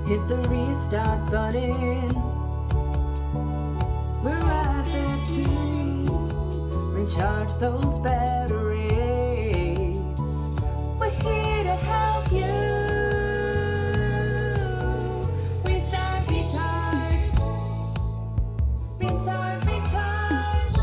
Hit the restart button. We're right there to recharge those batteries. We're here to help you. Restart, recharge. Restart, recharge.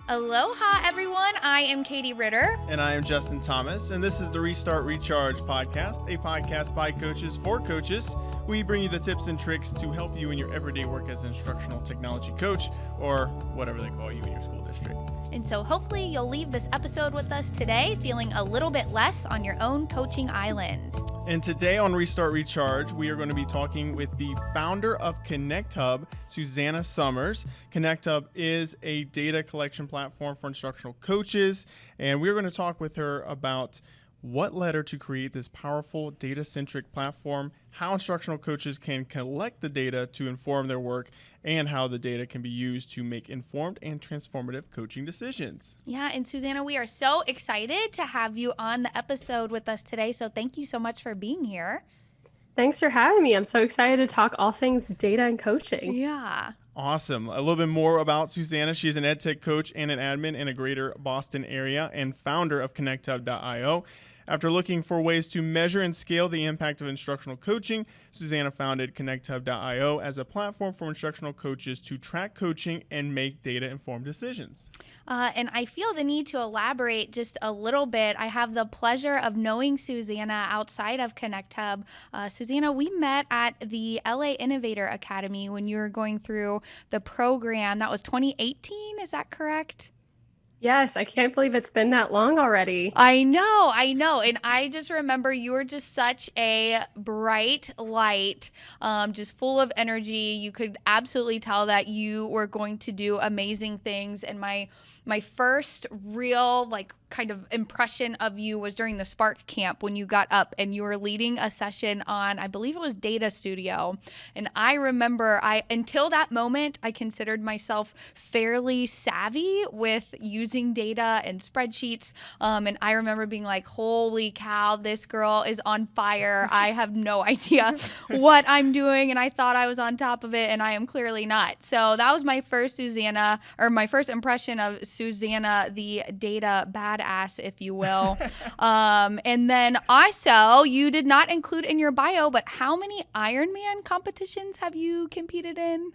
Aloha, everyone. I am Katie Ritter. And I am Justin Thomas, and this is the Restart Recharge podcast, a podcast by coaches for coaches. We bring you the tips and tricks to help you in your everyday work as an instructional technology coach, or whatever they call you in your school district. And so hopefully you'll leave this episode with us today feeling a little bit less on your own coaching island. And today on Restart Recharge, we are going to be talking with the founder of ConnectHub, Suzana Somers. ConnectHub is a data collection platform for instructional coaches, and we're going to talk with her about what led her to create this powerful data-centric platform, how instructional coaches can collect the data to inform their work, and how the data can be used to make informed and transformative coaching decisions. Yeah, and Suzana, we are so excited to have you on the episode with us today. So thank you so much for being here. Thanks for having me. I'm so excited to talk all things data and coaching. Yeah. Awesome. A little bit more about Suzana. She's an ed tech coach and an admin in a greater Boston area and founder of ConnectHub.io. After looking for ways to measure and scale the impact of instructional coaching, Suzana founded ConnectHub.io as a platform for instructional coaches to track coaching and make data-informed decisions. And I feel the need to elaborate just a little bit. I have the pleasure of knowing Suzana outside of ConnectHub. Suzana, we met at the LA Innovator Academy when you were going through the program. That was 2018, is that correct? Yes, I can't believe it's been that long already. I know. And I just remember you were just such a bright light, just full of energy. You could absolutely tell that you were going to do amazing things. And my first real kind of impression of you was during the Spark Camp when you got up and you were leading a session on, I believe it was Data Studio. And I remember until that moment, I considered myself fairly savvy with using data and spreadsheets. And I remember being like, holy cow, this girl is on fire. I have no idea what I'm doing. And I thought I was on top of it, and I am clearly not. So that was my first my first impression of Suzana, the data badass, if you will. And then also, you did not include in your bio, but how many Ironman competitions have you competed in?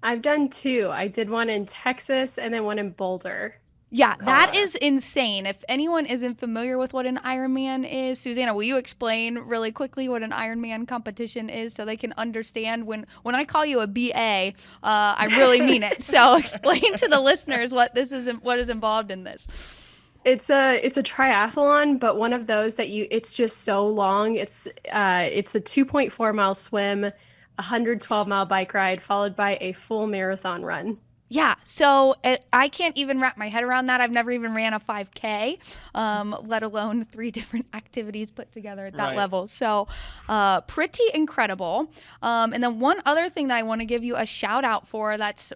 I've done 2. I did one in Texas and then one in Boulder. Yeah, that is insane. If anyone isn't familiar with what an Ironman is, Suzana, will you explain really quickly what an Ironman competition is so they can understand when I call you a BA, I really mean it. So explain to the listeners what is involved in this. It's a triathlon, but one of those that it's just so long. It's a 2.4 mile swim, 112 mile bike ride, followed by a full marathon run. Yeah, so I can't even wrap my head around that. I've never even ran a 5K, let alone 3 different activities put together at that level. So pretty incredible. And then one other thing that I want to give you a shout out for that's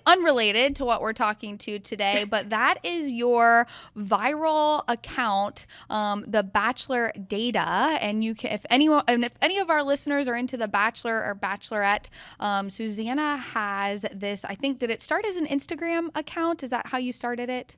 unrelated to what we're talking to today, but that is your viral account, The Bachelor Data. And you can, if any of our listeners are into The Bachelor or Bachelorette, Suzana has this, I think, did it start as an Instagram account? Is that how you started it?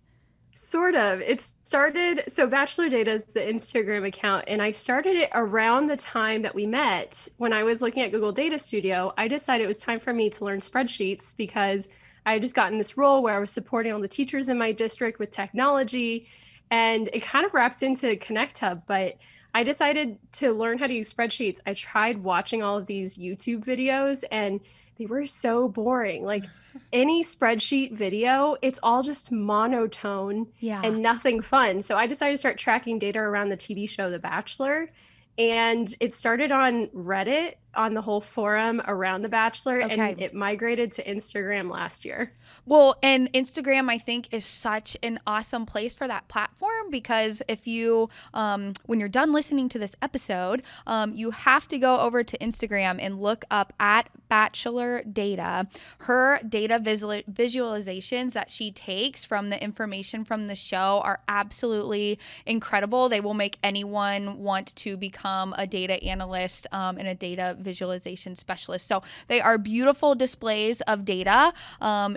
Sort of. So Bachelor Data is the Instagram account, and I started it around the time that we met. When I was looking at Google Data Studio, I decided it was time for me to learn spreadsheets because I had just gotten this role where I was supporting all the teachers in my district with technology, and it kind of wraps into ConnectHub, but I decided to learn how to use spreadsheets. I tried watching all of these YouTube videos, and they were so boring. Like any spreadsheet video, it's all just monotone and nothing fun. So I decided to start tracking data around the TV show The Bachelor. And it started on Reddit. on the whole forum around The Bachelor, Okay. and it migrated to Instagram last year. Well, and Instagram, I think, is such an awesome place for that platform, because if you, when you're done listening to this episode, you have to go over to Instagram and look up at Bachelor Data. Her data visualizations that she takes from the information from the show are absolutely incredible. They will make anyone want to become a data analyst and a data visualization specialist. So they are beautiful displays of data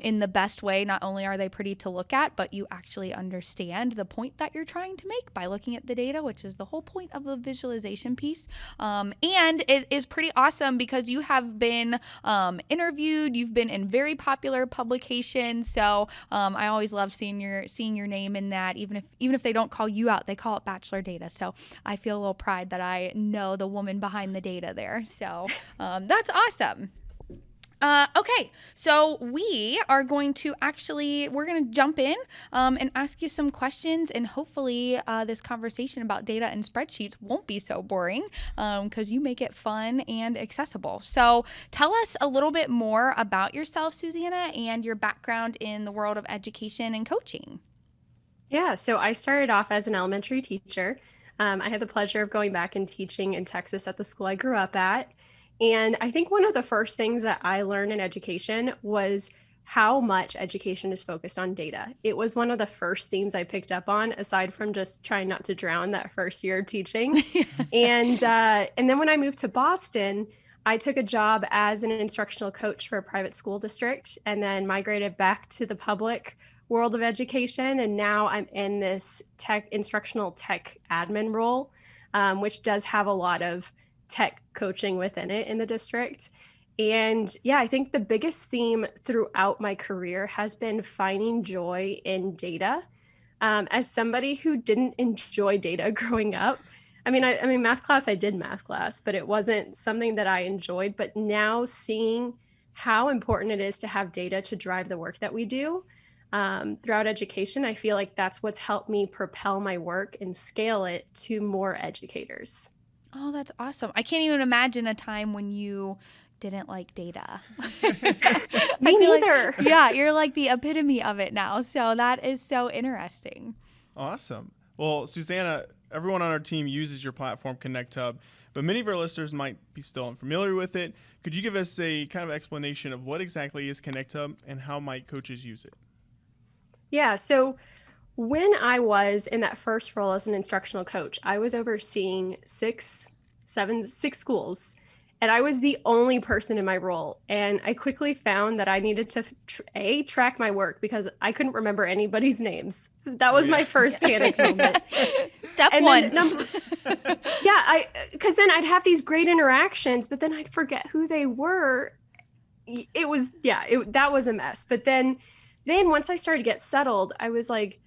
in the best way. Not only are they pretty to look at, but you actually understand the point that you're trying to make by looking at the data, which is the whole point of the visualization piece. And it is pretty awesome because you have been interviewed, you've been in very popular publications. So I always love seeing your name in that. Even if they don't call you out, they call it Bachelor Data. So I feel a little pride that I know the woman behind the data there. So that's awesome. Okay, so we're going to jump in and ask you some questions, and hopefully this conversation about data and spreadsheets won't be so boring because you make it fun and accessible. So tell us a little bit more about yourself, Suzana, and your background in the world of education and coaching. Yeah, so I started off as an elementary teacher. I had the pleasure of going back and teaching in Texas at the school I grew up at. And I think one of the first things that I learned in education was how much education is focused on data. It was one of the first themes I picked up on, aside from just trying not to drown that first year of teaching. And then when I moved to Boston, I took a job as an instructional coach for a private school district, and then migrated back to the public world of education. And now I'm in this instructional tech admin role, which does have a lot of tech coaching within it in the district. And yeah, I think the biggest theme throughout my career has been finding joy in data. As somebody who didn't enjoy data growing up, I mean, math class, I did math class, but it wasn't something that I enjoyed. But now seeing how important it is to have data to drive the work that we do throughout education, I feel like that's what's helped me propel my work and scale it to more educators. Oh, that's awesome. I can't even imagine a time when you didn't like data. Me neither. Yeah, you're like the epitome of it now. So that is so interesting. Awesome. Well, Suzana, everyone on our team uses your platform, ConnectHub, but many of our listeners might be still unfamiliar with it. Could you give us a kind of explanation of what exactly is ConnectHub and how might coaches use it? Yeah, so when I was in that first role as an instructional coach, I was overseeing six schools, and I was the only person in my role. And I quickly found that I needed to track my work because I couldn't remember anybody's names. That was my first panic moment. Step And one. because then I'd have these great interactions, but then I'd forget who they were. That was a mess. But then once I started to get settled, I was like,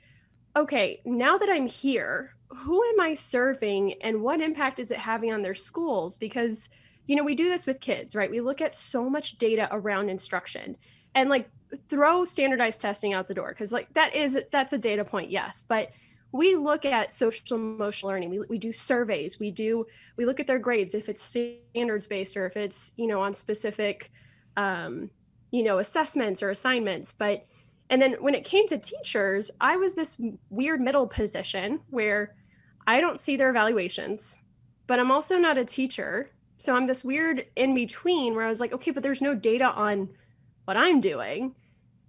okay, now that I'm here, who am I serving and what impact is it having on their schools? Because, we do this with kids, right? We look at so much data around instruction and throw standardized testing out the door. Cause that's a data point. Yes. But we look at social emotional learning. We do surveys. We look at their grades, if it's standards based or if it's, on specific, assessments or assignments. And then when it came to teachers, I was this weird middle position where I don't see their evaluations, but I'm also not a teacher. So I'm this weird in between where I was like, okay, but there's no data on what I'm doing.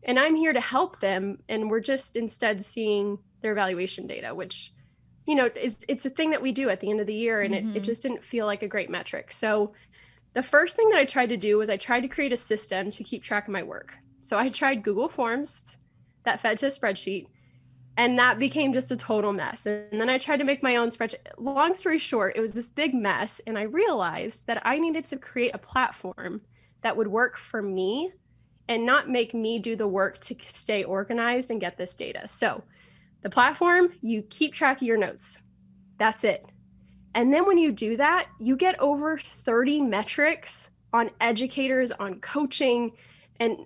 And I'm here to help them. And we're just instead seeing their evaluation data, which, it's a thing that we do at the end of the year. And it just didn't feel like a great metric. So the first thing that I tried to do was I tried to create a system to keep track of my work. So I tried Google Forms that fed to a spreadsheet, and that became just a total mess. And then I tried to make my own spreadsheet. Long story short, it was this big mess. And I realized that I needed to create a platform that would work for me and not make me do the work to stay organized and get this data. So the platform, you keep track of your notes. That's it. And then when you do that, you get over 30 metrics on educators, on coaching, and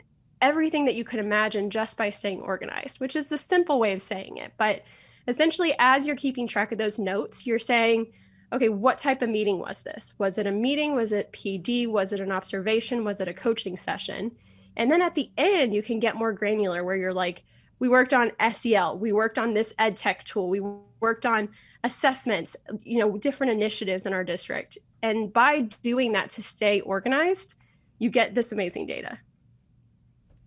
everything that you could imagine just by staying organized, which is the simple way of saying it. But essentially, as you're keeping track of those notes, you're saying, okay, what type of meeting was this? Was it a meeting? Was it PD? Was it an observation? Was it a coaching session? And then at the end, you can get more granular where you're like, we worked on SEL, we worked on this ed tech tool, we worked on assessments, different initiatives in our district. And by doing that to stay organized, you get this amazing data.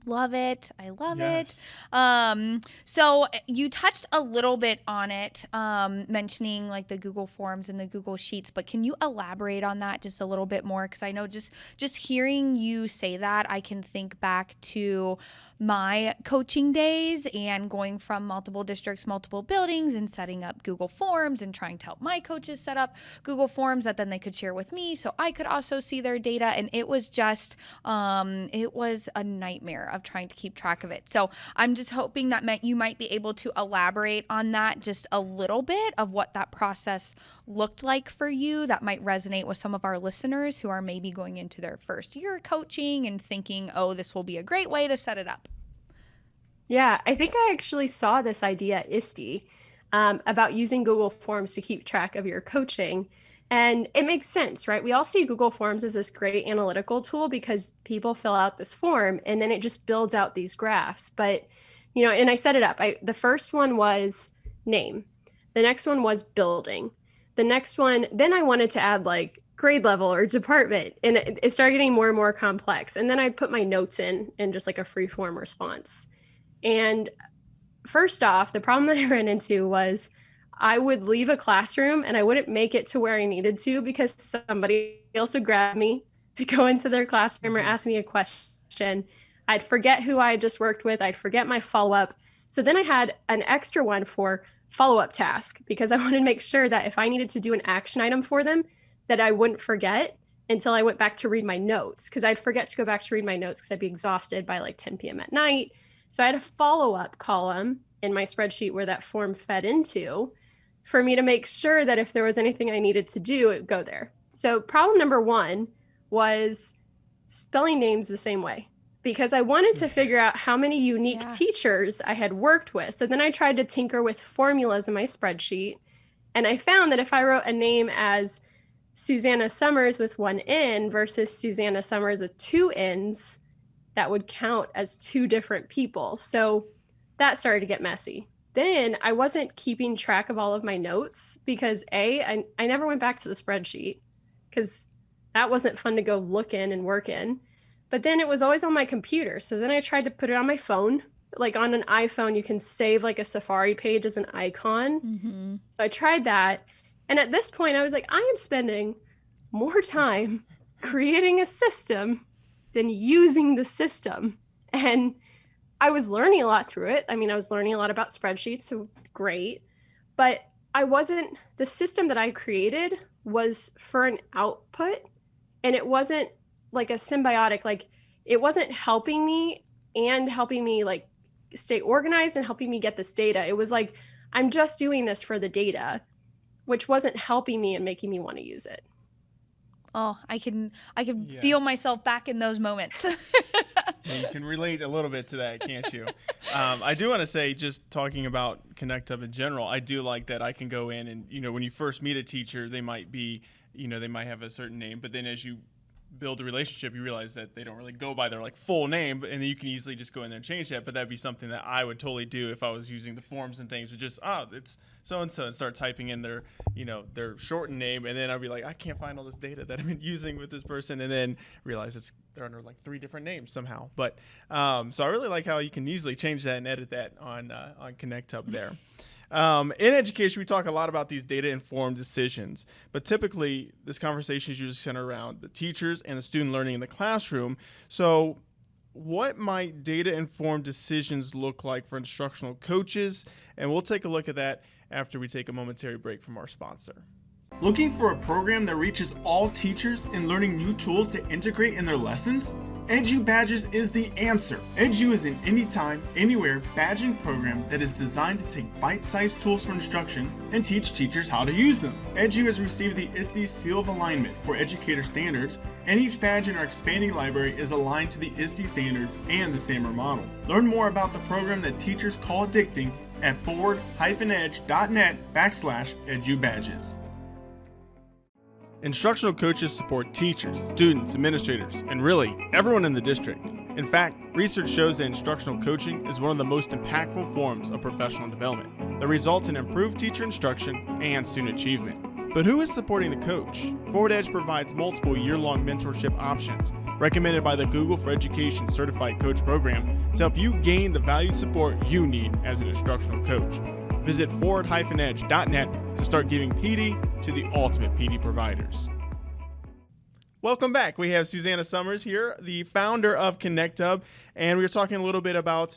Love it. I love Yes. it. So you touched a little bit on it, mentioning like the Google Forms and the Google Sheets, but can you elaborate on that just a little bit more? Because I know just hearing you say that, I can think back to my coaching days and going from multiple districts, multiple buildings, and setting up Google Forms and trying to help my coaches set up Google Forms that then they could share with me so I could also see their data. And it was just, it was a nightmare of trying to keep track of it. So I'm just hoping that you might be able to elaborate on that just a little bit of what that process looked like for you that might resonate with some of our listeners who are maybe going into their first year of coaching and thinking, oh, this will be a great way to set it up. Yeah, I think I actually saw this idea at ISTE about using Google Forms to keep track of your coaching. And it makes sense, right? We all see Google Forms as this great analytical tool because people fill out this form and then it just builds out these graphs. But, and I set it up. The first one was name. The next one was building. The next one, then I wanted to add like grade level or department. And it started getting more and more complex. And then I put my notes in just like a free form response. And first off, the problem that I ran into was I would leave a classroom and I wouldn't make it to where I needed to because somebody else would grab me to go into their classroom or ask me a question. I'd forget who I had just worked with. I'd forget my follow-up. So then I had an extra one for follow-up task because I wanted to make sure that if I needed to do an action item for them, that I wouldn't forget until I went back to read my notes because I'd forget to go back to read my notes because I'd be exhausted by like 10 p.m. at night. So I had a follow-up column in my spreadsheet where that form fed into for me to make sure that if there was anything I needed to do, it would go there. So problem number one was spelling names the same way because I wanted to figure out how many unique teachers I had worked with. So then I tried to tinker with formulas in my spreadsheet. And I found that if I wrote a name as Suzana Somers with one N versus Suzana Somers with two N's, that would count as two different people. So that started to get messy. Then I wasn't keeping track of all of my notes because I never went back to the spreadsheet because that wasn't fun to go look in and work in. But then it was always on my computer. So then I tried to put it on my phone. Like on an iPhone, you can save like a Safari page as an icon. Mm-hmm. So I tried that. And at this point, I was like, I am spending more time creating a system than using the system. And I was learning a lot through it. I mean, I was learning a lot about spreadsheets, so great. But the system that I created was for an output, and it wasn't like a symbiotic, like it wasn't helping me like stay organized and helping me get this data. It was like, I'm just doing this for the data, which wasn't helping me and making me want to use it. Oh, I can feel myself back in those moments. Yeah, you can relate a little bit to that, can't you? I do want to say, just talking about ConnectHub in general, I do like that I can go in and, when you first meet a teacher, they might be, they might have a certain name, but then as you build a relationship, you realize that they don't really go by their like full name, and then you can easily just go in there and change that. But that'd be something that I would totally do if I was using the forms and things. Would just it's so and so, and start typing in their their shortened name, and then I'd be like, I can't find all this data that I've been using with this person, and then realize they're under like 3 different names somehow. But so I really like how you can easily change that and edit that on ConnectHub there. In education, we talk a lot about these data-informed decisions, but typically this conversation is usually centered around the teachers and the student learning in the classroom. So what might data-informed decisions look like for instructional coaches? And we'll take a look at that after we take a momentary break from our sponsor. Looking for a program that reaches all teachers and learning new tools to integrate in their lessons? Edu Badges is the answer. Edu is an anytime, anywhere badging program that is designed to take bite-sized tools for instruction and teach teachers how to use them. Edu has received the ISTE Seal of Alignment for educator standards, and each badge in our expanding library is aligned to the ISTE standards and the SAMR model. Learn more about the program that teachers call addicting at forward-edge.net/edubadges. Instructional coaches support teachers, students, administrators, and really everyone in the district. In fact, research shows that instructional coaching is one of the most impactful forms of professional development that results in improved teacher instruction and student achievement. But who is supporting the coach? Forward Edge provides multiple year-long mentorship options recommended by the Google for Education Certified Coach Program to help you gain the valued support you need as an instructional coach. Visit forward-edge.net to start giving PD to the ultimate PD providers. Welcome back. We have Suzana Somers here, the founder of ConnectHub, and we were talking a little bit about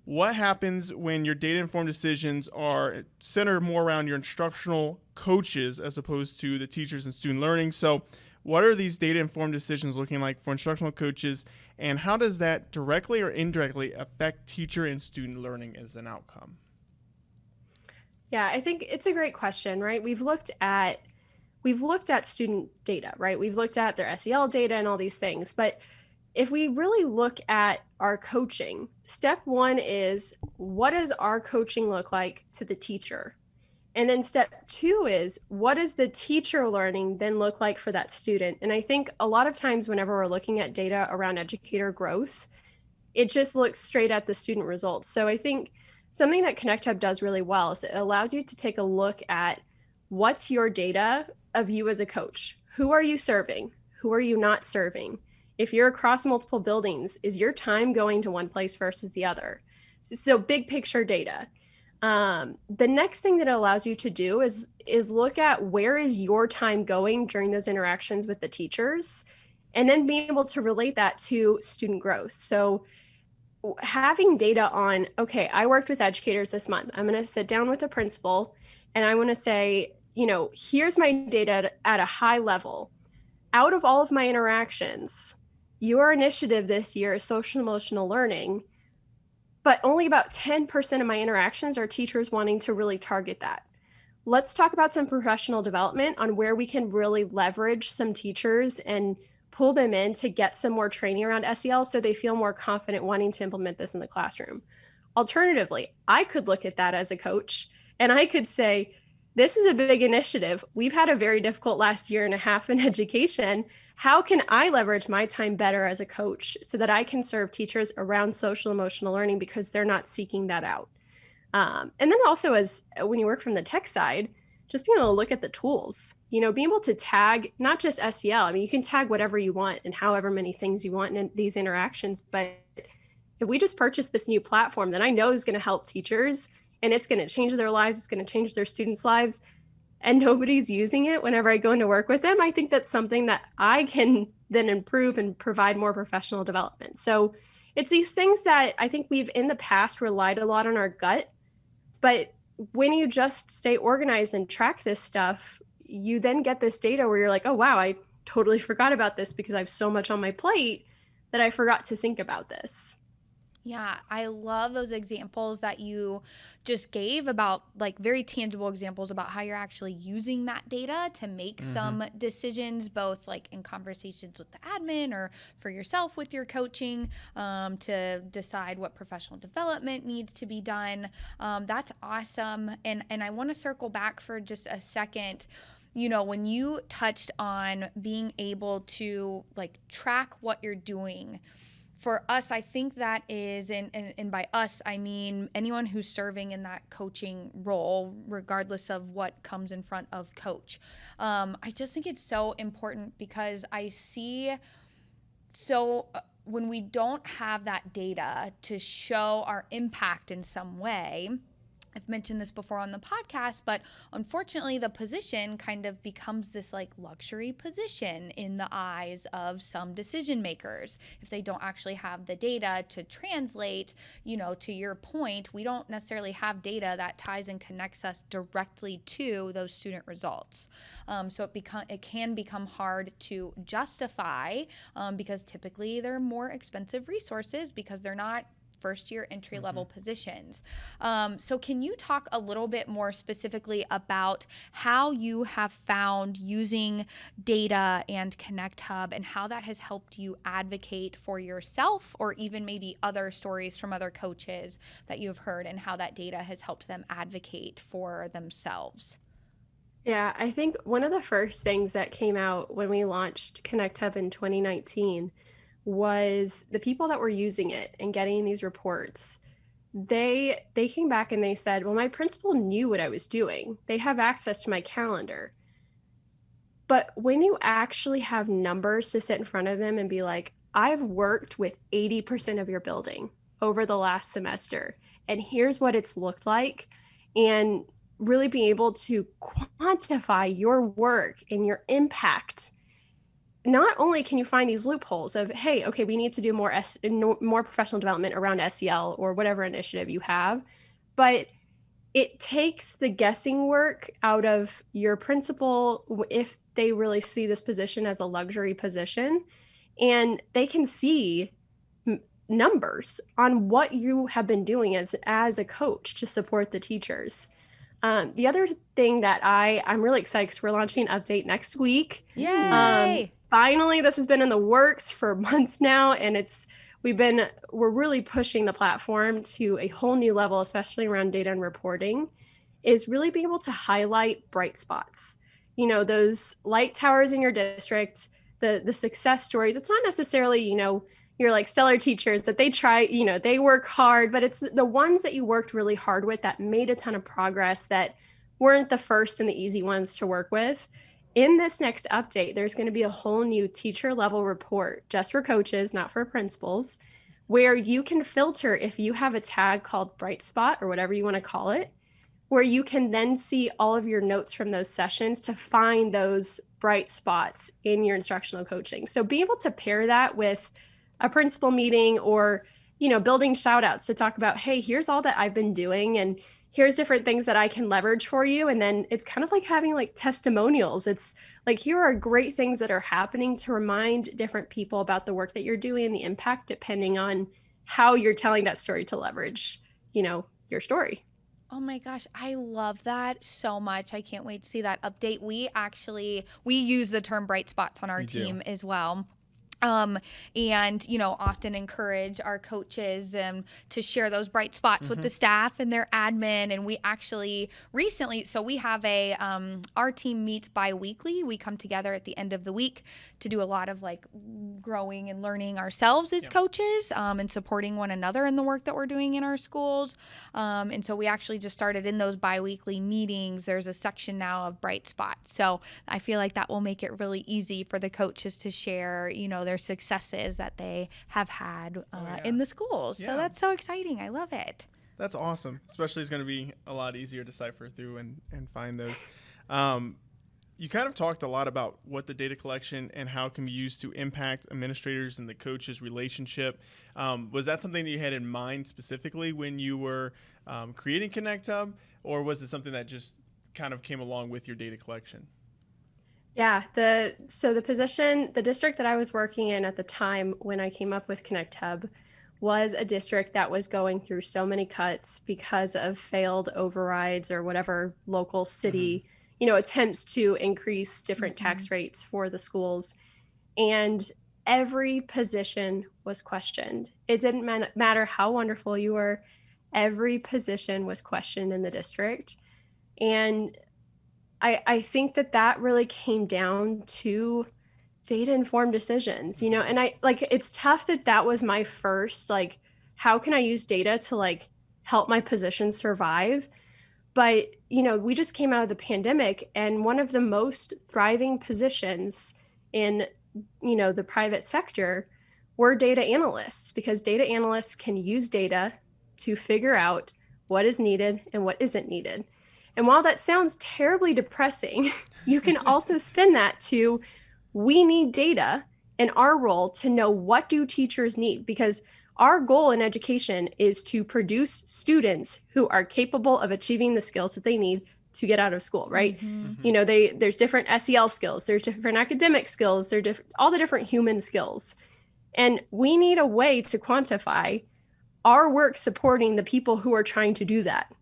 what happens when your data-informed decisions are centered more around your instructional coaches as opposed to the teachers and student learning. So what are these data-informed decisions looking like for instructional coaches, and how does that directly or indirectly affect teacher and student learning as an outcome? Yeah, I think it's a great question, right? We've looked at student data, right? We've looked at their SEL data and all these things. But if we really look at our coaching, step one is, what does our coaching look like to the teacher? And then step two is, what does the teacher learning then look like for that student? And I think a lot of times whenever we're looking at data around educator growth, it just looks straight at the student results. So I think something that ConnectHub does really well is it allows you to take a look at what's your data of you as a coach. Who are you serving? Who are you not serving? If you're across multiple buildings, is your time going to one place versus the other? So big picture data. The next thing that it allows you to do is look at where is your time going during those interactions with the teachers, and then being able to relate that to student growth. So having data on, okay, I worked with educators this month. I'm going to sit down with a principal and I want to say, here's my data at a high level. Out of all of my interactions, your initiative this year is social emotional learning, but only about 10% of my interactions are teachers wanting to really target that. Let's talk about some professional development on where we can really leverage some teachers and pull them in to get some more training around SEL so they feel more confident wanting to implement this in the classroom. Alternatively, I could look at that as a coach and I could say, this is a big initiative. We've had a very difficult last year and a half in education. How can I leverage my time better as a coach so that I can serve teachers around social emotional learning because they're not seeking that out? And then also, as when you work from the tech side, just being able to look at the tools, being able to tag not just SEL. I mean, you can tag whatever you want and however many things you want in these interactions. But if we just purchase this new platform that I know is going to help teachers and it's going to change their lives, it's going to change their students' lives, and nobody's using it whenever I go into work with them, I think that's something that I can then improve and provide more professional development. So it's these things that I think we've in the past relied a lot on our gut, but when you just stay organized and track this stuff, you then get this data where you're like, oh, wow, I totally forgot about this because I have so much on my plate that I forgot to think about this. Yeah, I love those examples that you just gave about, like, very tangible examples about how you're actually using that data to make some decisions, both like in conversations with the admin or for yourself with your coaching, to decide what professional development needs to be done. That's awesome. And I want to circle back for just a second. When you touched on being able to track what you're doing, for us, I think that is, and by us, I mean anyone who's serving in that coaching role, regardless of what comes in front of coach. I just think it's so important because I see, when we don't have that data to show our impact in some way, I've mentioned this before on the podcast, but unfortunately the position kind of becomes this luxury position in the eyes of some decision makers. If they don't actually have the data to translate, to your point, we don't necessarily have data that ties and connects us directly to those student results. So it can become hard to justify because typically they're more expensive resources because they're not first-year entry-level positions. So can you talk a little bit more specifically about how you have found using data and ConnectHub and how that has helped you advocate for yourself, or even maybe other stories from other coaches that you've heard, and how that data has helped them advocate for themselves? Yeah, I think one of the first things that came out when we launched ConnectHub in 2019 was the people that were using it and getting these reports. They came back and they said, "Well, my principal knew what I was doing. They have access to my calendar." But when you actually have numbers to sit in front of them and be like, "I've worked with 80% of your building over the last semester, and here's what it's looked like," and really being able to quantify your work and your impact, not only can you find these loopholes of, hey, okay, we need to do more professional development around SEL or whatever initiative you have, but it takes the guessing work out of your principal if they really see this position as a luxury position, and they can see numbers on what you have been doing as a coach to support the teachers. The other thing that I'm really excited because we're launching an update next week. Yay! Finally, this has been in the works for months now, and we're really pushing the platform to a whole new level, especially around data and reporting, is really being able to highlight bright spots. You know, those light towers in your district, the success stories. It's not necessarily, you're like stellar teachers that they try, they work hard, but it's the ones that you worked really hard with that made a ton of progress, that weren't the first and the easy ones to work with. In this next update, there's going to be a whole new teacher level report just for coaches, not for principals, where you can filter if you have a tag called bright spot or whatever you want to call it, where you can then see all of your notes from those sessions to find those bright spots in your instructional coaching. So be able to pair that with a principal meeting or, building shout outs to talk about, hey, here's all that I've been doing and here's different things that I can leverage for you. And then it's kind of like having like testimonials. It's like, here are great things that are happening to remind different people about the work that you're doing and the impact, depending on how you're telling that story to leverage, your story. Oh my gosh, I love that so much. I can't wait to see that update. We use the term bright spots on our We do. team as well. And often encourage our coaches to share those bright spots with the staff and their admin. And we actually recently, so we have our team meets bi-weekly. We come together at the end of the week to do a lot of like growing and learning ourselves as coaches, and supporting one another in the work that we're doing in our schools. And so we actually just started in those bi-weekly meetings. There's a section now of bright spots. So I feel like that will make it really easy for the coaches to share, their successes that they have had in the schools. Yeah. So that's so exciting. I love it. That's awesome. Especially it's going to be a lot easier to cipher through and find those. You kind of talked a lot about what the data collection and how it can be used to impact administrators and the coaches' relationship. Was that something that you had in mind specifically when you were creating ConnectHub, or was it something that just kind of came along with your data collection? Yeah, the district that I was working in at the time when I came up with ConnectHub was a district that was going through so many cuts because of failed overrides or whatever local city, attempts to increase different tax rates for the schools. And every position was questioned. It didn't matter how wonderful you were. Every position was questioned in the district. And I think that really came down to data-informed decisions, and it's tough that was my first, how can I use data to help my position survive? But, we just came out of the pandemic, and one of the most thriving positions in, the private sector were data analysts, because data analysts can use data to figure out what is needed and what isn't needed. And while that sounds terribly depressing, you can also spin that to, we need data in our role to know what do teachers need, because our goal in education is to produce students who are capable of achieving the skills that they need to get out of school, right? There's different SEL skills, there's different academic skills, there's all the different human skills. And we need a way to quantify our work supporting the people who are trying to do that.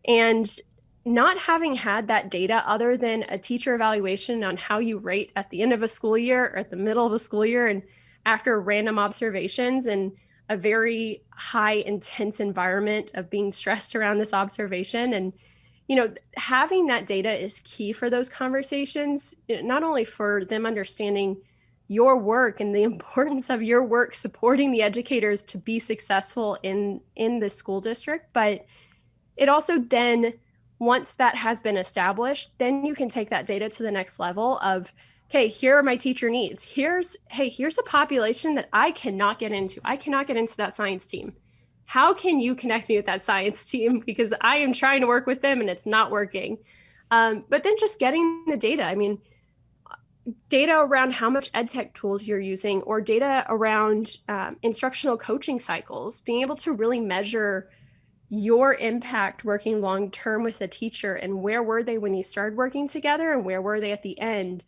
And not having had that data other than a teacher evaluation on how you rate at the end of a school year or at the middle of a school year and after random observations and a very high intense environment of being stressed around this observation. And having that data is key for those conversations, not only for them understanding your work and the importance of your work supporting the educators to be successful in the school district, but it also then, once that has been established, then you can take that data to the next level of, okay, here are my teacher needs. Here's a population that I cannot get into. I cannot get into that science team. How can you connect me with that science team? Because I am trying to work with them and it's not working. But then just getting the data. I mean, data around how much ed tech tools you're using, or data around instructional coaching cycles, being able to really measure your impact working long term with a teacher, and where were they when you started working together and where were they at the end.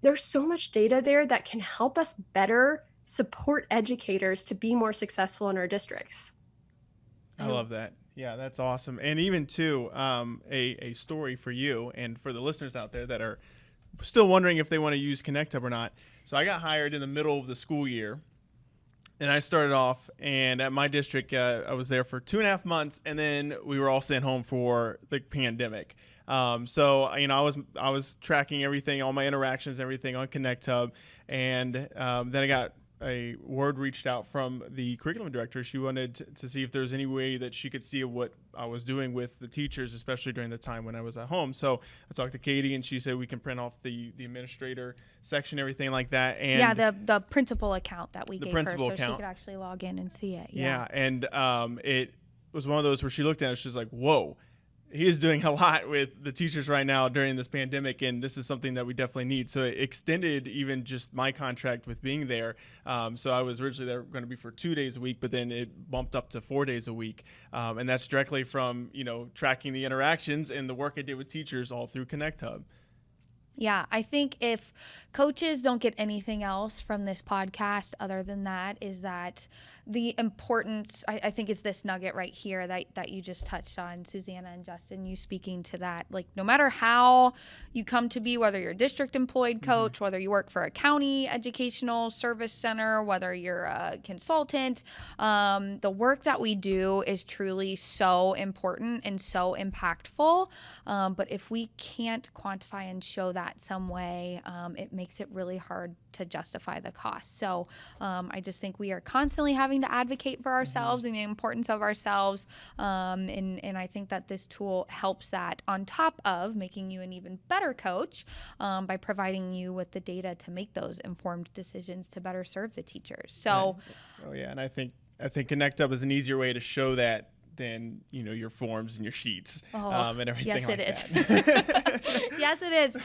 There's so much data there that can help us better support educators to be more successful in our districts. I love that. Yeah, that's awesome. And even too, a story for you and for the listeners out there that are still wondering if they want to use ConnectHub or not. So I got hired in the middle of the school year, and I started off, and at my district, I was there for 2.5 months, and then we were all sent home for the pandemic. So I was tracking everything, all my interactions, everything on ConnectHub, and then I got a word reached out from the curriculum director. She wanted to see if there was any way that she could see what I was doing with the teachers, especially during the time when I was at home. So I talked to Katie, and she said we can print off the administrator section, everything like that. And yeah, the principal account that we gave her, so account. she could actually log in and see it. Yeah, and it was one of those where she looked at it, she was like, whoa. He is doing a lot with the teachers right now during this pandemic, and this is something that we definitely need. So it extended even just my contract with being there. So I was originally there going to be for 2 days a week, but then it bumped up to 4 days a week. And that's directly from, tracking the interactions and the work I did with teachers all through ConnectHub. Yeah, I think if coaches don't get anything else from this podcast other than that, is that the importance, I think it's this nugget right here that you just touched on, Suzana and Justin, you speaking to that. Like, no matter how you come to be, whether you're a district employed coach, whether you work for a county educational service center, whether you're a consultant, the work that we do is truly so important and so impactful. But if we can't quantify and show that some way, it makes it really hard to justify the cost. So I just think we are constantly having to advocate for ourselves and the importance of ourselves. And I think that this tool helps that, on top of making you an even better coach by providing you with the data to make those informed decisions to better serve the teachers. So, And I think ConnectHub is an easier way to show that than your forms and your sheets and everything. Yes, like it is. that. Yes, it is.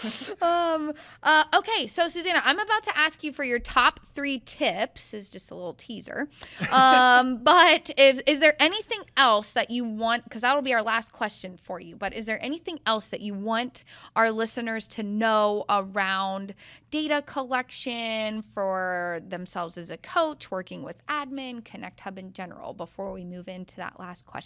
Okay, so Suzana, I'm about to ask you for your top 3 tips. Is just a little teaser. But is there anything else that you want? Because that'll be our last question for you. But is there anything else that you want our listeners to know around data collection for themselves as a coach, working with admin, ConnectHub in general, before we move into that last question?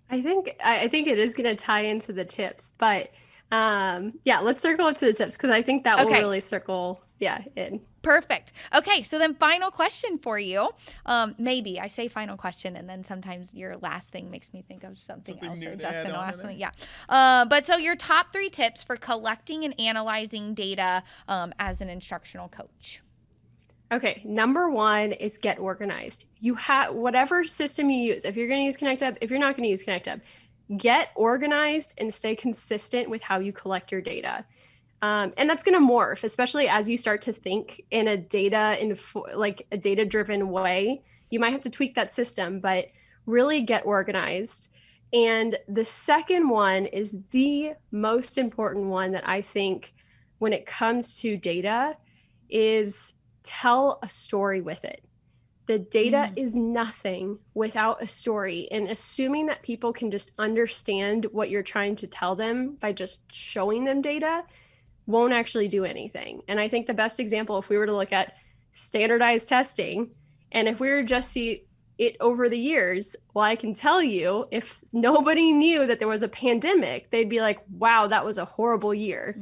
I think it is going to tie into the tips, but let's circle it to the tips, because I think that will really circle in. Perfect. Okay, so then final question for you. Maybe I say final question, and then sometimes your last thing makes me think of something else, or Justin will ask something. Yeah. But so your top 3 tips for collecting and analyzing data as an instructional coach. Okay, number 1 is get organized. You have whatever system you use. If you're going to use ConnectHub, if you're not going to use ConnectHub, get organized and stay consistent with how you collect your data. And that's going to morph, especially as you start to think in a data-driven way. You might have to tweak that system, but really get organized. And the second one is the most important one that I think when it comes to data is tell a story with it. The data is nothing without a story, and assuming that people can just understand what you're trying to tell them by just showing them data won't actually do anything. And I think the best example, if we were to look at standardized testing, and if we were to just see it over the years, well, I can tell you, if nobody knew that there was a pandemic, they'd be like, wow, that was a horrible year.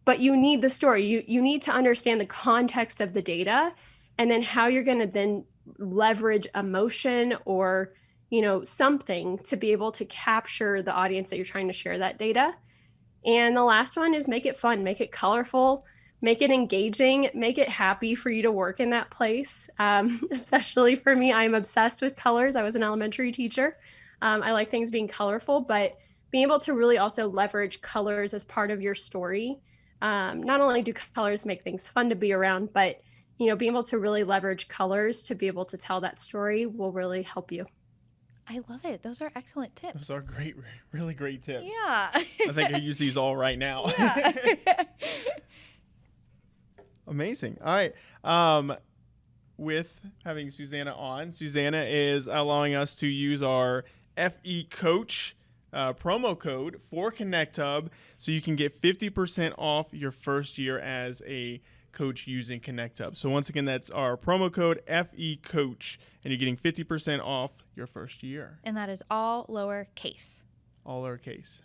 But you need the story. You need to understand the context of the data, and then how you're going to then leverage emotion or something to be able to capture the audience that you're trying to share that data. And the last one is make it fun, make it colorful, make it engaging, make it happy for you to work in that place. Especially for me, I'm obsessed with colors. I was an elementary teacher. I like things being colorful, but being able to really also leverage colors as part of your story. Not only do colors make things fun to be around, but being able to really leverage colors to be able to tell that story will really help you. I love it. Those are excellent tips. Those are great, really great tips. Yeah. I think I use these all right now. Yeah. Amazing. All right. With having Suzana on, Suzana is allowing us to use our FE Coach promo code for ConnectHub, so you can get 50% off your first year as a coach using ConnectHub. So once again, that's our promo code FE Coach, and you're getting 50% off your first year. And that is all lowercase. All lowercase.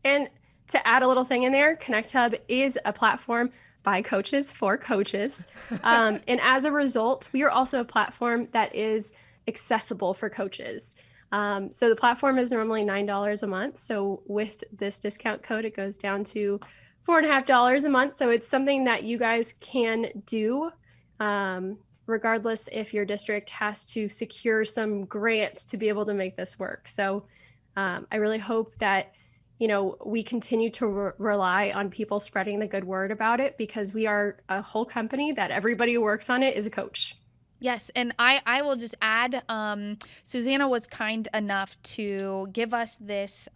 And to add a little thing in there, ConnectHub is a platform by coaches for coaches. And as a result, we are also a platform that is accessible for coaches. So the platform is normally $9 a month. So with this discount code, it goes down to $4.50 a month. So it's something that you guys can do, regardless if your district has to secure some grants to be able to make this work. So I really hope that, we continue to rely on people spreading the good word about it, because we are a whole company that everybody who works on it is a coach. Yes, and I will just add, Suzana was kind enough to give us this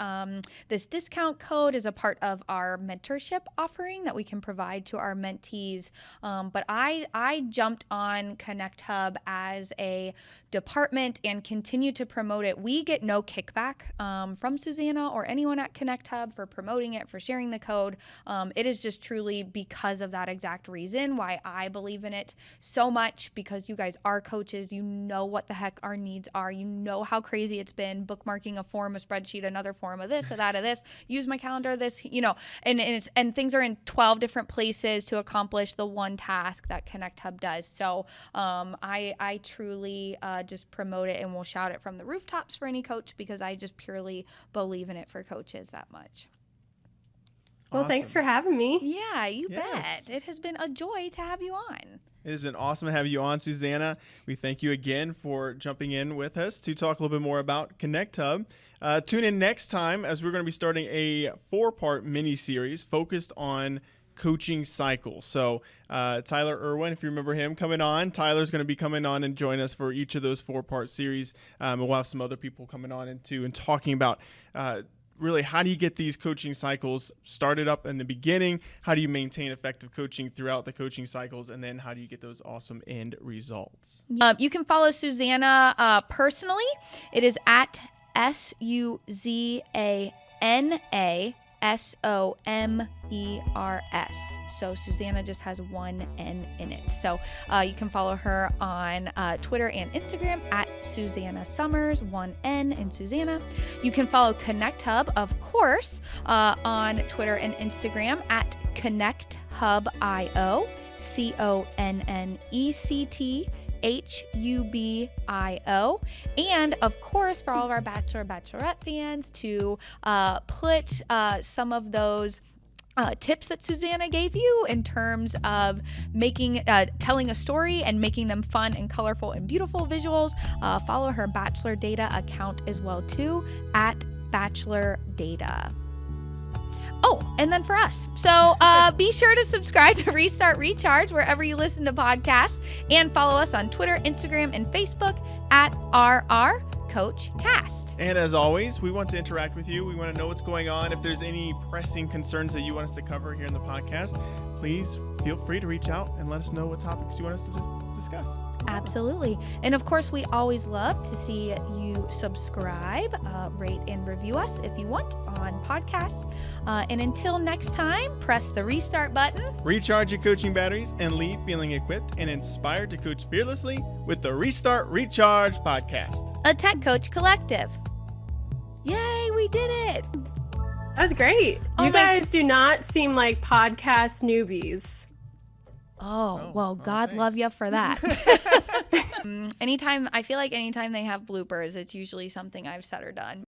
this discount code as a part of our mentorship offering that we can provide to our mentees. But I jumped on ConnectHub as a department and continue to promote it. We get no kickback from Suzana or anyone at ConnectHub for promoting it, for sharing the code. It is just truly because of that exact reason why I believe in it so much, because you guys are coaches. You know what the heck our needs are. You know how crazy it's been bookmarking a form, a spreadsheet, another form of this, of that, of this, use my calendar, this, and things are in 12 different places to accomplish the one task that ConnectHub does. So I truly just promote it, and we'll shout it from the rooftops for any coach, because I just purely believe in it for coaches that much. Well, thanks for having me. Yeah, you bet. It has been a joy to have you on. It has been awesome to have you on, Suzana. We thank you again for jumping in with us to talk a little bit more about ConnectHub. Tune in next time, as we're going to be starting a 4-part mini-series focused on coaching cycles. So Tyler Erwin, if you remember him coming on, Tyler's going to be coming on and join us for each of those 4-part series. And we'll have some other people coming on and talking about really, how do you get these coaching cycles started up in the beginning? How do you maintain effective coaching throughout the coaching cycles? And then how do you get those awesome end results? You can follow Suzana personally. It is at SUZANA-SOMERS. So Suzana just has one N in it. So you can follow her on Twitter and Instagram at Suzana Somers, one N in Suzana. You can follow ConnectHub, of course, on Twitter and Instagram at ConnectHubIO, ConnectHubio. And of course, for all of our Bachelor, Bachelorette fans, to put some of those tips that Suzana gave you in terms of telling a story and making them fun and colorful and beautiful visuals, follow her Bachelor Data account as well too, at Bachelor Data. Oh, and then for us. So be sure to subscribe to Restart Recharge wherever you listen to podcasts, and follow us on Twitter, Instagram, and Facebook at RRCoachCast. And as always, we want to interact with you. We want to know what's going on. If there's any pressing concerns that you want us to cover here in the podcast, please feel free to reach out and let us know what topics you want us to discuss. Absolutely. And of course, we always love to see you subscribe, rate, and review us if you want on podcasts. And until next time, press the restart button, recharge your coaching batteries, and leave feeling equipped and inspired to coach fearlessly with the Restart Recharge podcast, a Tech Coach collective. Yay, we did it. That was great. Oh, you guys do not seem like podcast newbies. Oh, well, God love thanks. you for that. I feel like anytime they have bloopers, it's usually something I've said or done.